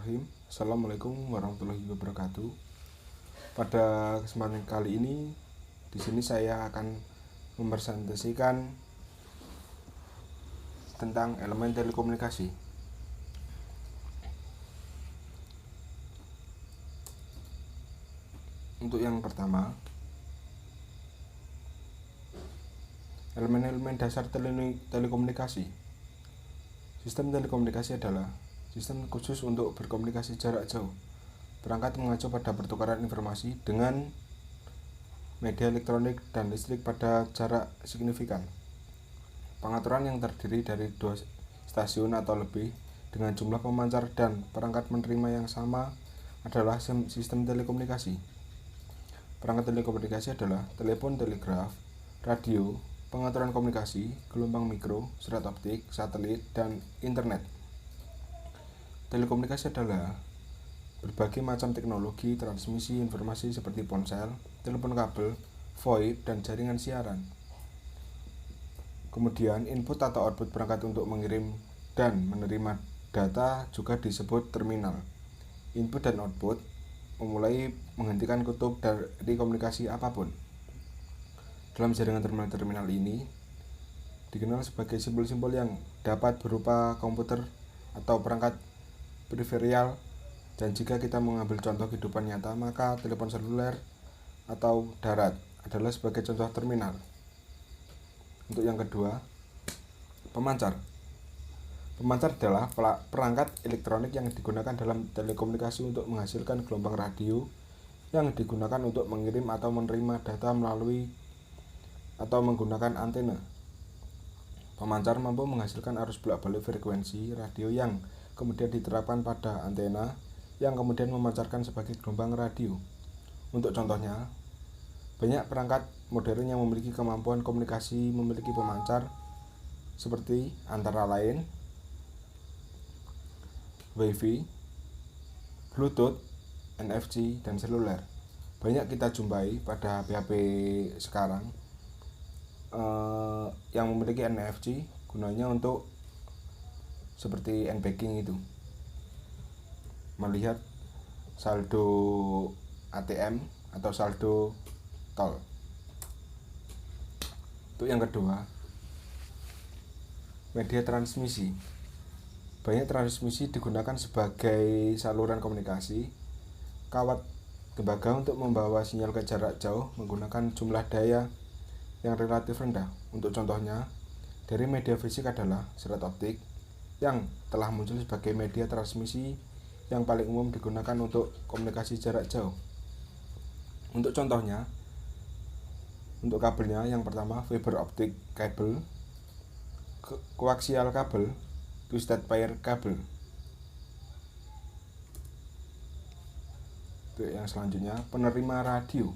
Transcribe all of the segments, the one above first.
Bismillahirrahmanirrahim. Assalamualaikum warahmatullahi wabarakatuh. Pada kesempatan kali ini, di sini saya akan mempresentasikan tentang elemen telekomunikasi. Untuk yang pertama, elemen-elemen dasar telekomunikasi. Sistem telekomunikasi adalah sistem khusus untuk berkomunikasi jarak jauh. Perangkat mengacu pada pertukaran informasi dengan media elektronik dan listrik pada jarak signifikan. Pengaturan yang terdiri dari 2 stasiun atau lebih dengan jumlah pemancar dan perangkat menerima yang sama adalah sistem telekomunikasi. Perangkat telekomunikasi adalah telepon, telegraf, radio, pengaturan komunikasi, gelombang mikro, serat optik, satelit, dan internet. Telekomunikasi adalah berbagai macam teknologi transmisi informasi seperti ponsel, telepon kabel, VoIP, dan jaringan siaran. Kemudian, input atau output perangkat untuk mengirim dan menerima data juga disebut terminal. Input dan output memulai menghentikan kutub dari komunikasi apapun. Dalam jaringan terminal ini dikenal sebagai simbol-simbol yang dapat berupa komputer atau perangkat periferial, dan jika kita mengambil contoh kehidupan nyata, maka telepon seluler atau darat adalah sebagai contoh terminal. Untuk yang kedua, pemancar. Pemancar adalah perangkat elektronik yang digunakan dalam telekomunikasi untuk menghasilkan gelombang radio yang digunakan untuk mengirim atau menerima data melalui atau menggunakan antena. Pemancar mampu menghasilkan arus bolak-balik frekuensi radio yang kemudian diterapkan pada antena yang kemudian memancarkan sebagai gelombang radio. Untuk contohnya, banyak perangkat modern yang memiliki kemampuan komunikasi memiliki pemancar seperti antara lain Wi-Fi, Bluetooth, NFC, dan seluler. Banyak kita jumpai pada HP sekarang yang memiliki NFC, gunanya untuk seperti n-banking itu, melihat saldo ATM atau saldo tol. Untuk yang kedua, media transmisi. Banyak transmisi digunakan sebagai saluran komunikasi. Kawat tembaga untuk membawa sinyal ke jarak jauh menggunakan jumlah daya yang relatif rendah. Untuk contohnya, dari media fisik adalah serat optik yang telah muncul sebagai media transmisi yang paling umum digunakan untuk komunikasi jarak jauh. Untuk contohnya, untuk kabelnya yang pertama fiber optic cable, koaksial kabel, twisted pair kabel. Untuk yang selanjutnya, penerima radio.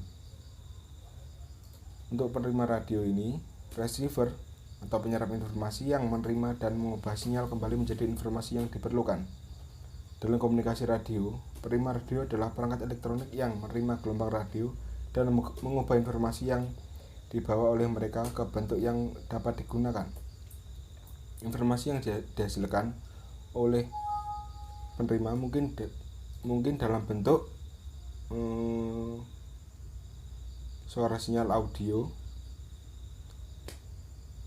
Untuk penerima radio ini, receiver atau penyerap informasi yang menerima dan mengubah sinyal kembali menjadi informasi yang diperlukan. Dalam komunikasi radio, penerima radio adalah perangkat elektronik yang menerima gelombang radio dan mengubah informasi yang dibawa oleh mereka ke bentuk yang dapat digunakan. Informasi yang dihasilkan oleh penerima mungkin dalam bentuk suara sinyal audio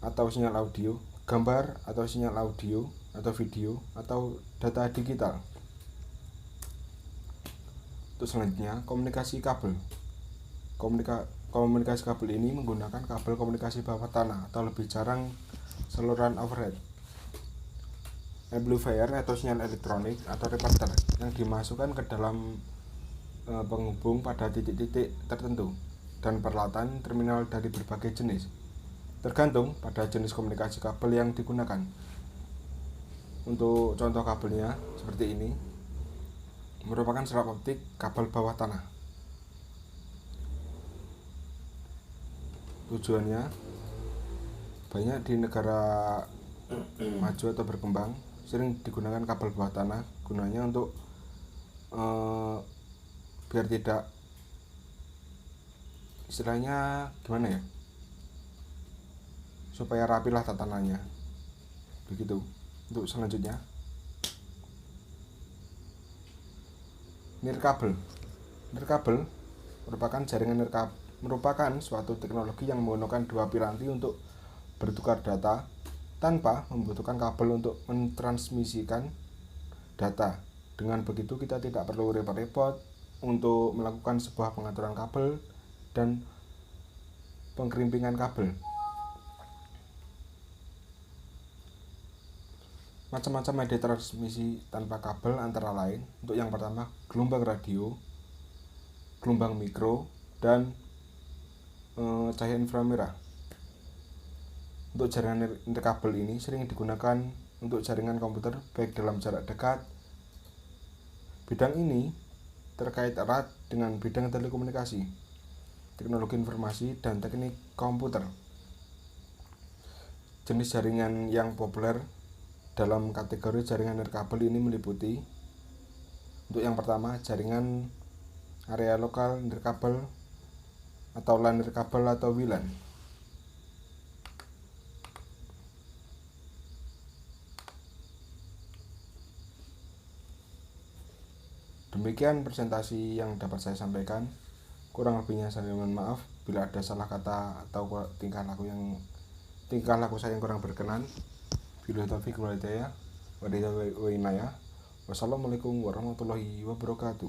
atau sinyal audio, gambar atau sinyal audio atau video, atau data digital. Untuk selanjutnya, komunikasi kabel. Komunikasi kabel ini menggunakan kabel komunikasi bawah tanah atau lebih jarang saluran overhead, amplifier atau sinyal elektronik atau repeater yang dimasukkan ke dalam penghubung pada titik-titik tertentu, dan peralatan terminal dari berbagai jenis, tergantung pada jenis komunikasi kabel yang digunakan. Untuk contoh kabelnya seperti ini, merupakan serat optik kabel bawah tanah. Tujuannya banyak di negara maju atau berkembang sering digunakan kabel bawah tanah, gunanya untuk biar tidak, istilahnya gimana ya, supaya rapilah tatanannya begitu. Untuk selanjutnya, Nirkabel. Nirkabel merupakan suatu teknologi yang menggunakan dua piranti untuk bertukar data tanpa membutuhkan kabel untuk mentransmisikan data. Dengan begitu kita tidak perlu repot-repot untuk melakukan sebuah pengaturan kabel dan pengkerimpingan kabel. Macam-macam media transmisi tanpa kabel antara lain, untuk yang pertama gelombang radio, gelombang mikro, dan cahaya inframerah. Untuk jaringan nirkabel ini sering digunakan untuk jaringan komputer baik dalam jarak dekat. Bidang ini terkait erat dengan bidang telekomunikasi, teknologi informasi, dan teknik komputer. Jenis jaringan yang populer dalam kategori jaringan nirkabel ini meliputi, untuk yang pertama, jaringan area lokal nirkabel atau LAN nirkabel atau WLAN. Demikian presentasi yang dapat saya sampaikan. Kurang lebihnya saya mohon maaf bila ada salah kata atau tingkah laku saya yang kurang berkenan. Billahi taufiq wal hidayah. Wassalamualaikum warahmatullahi wabarakatuh.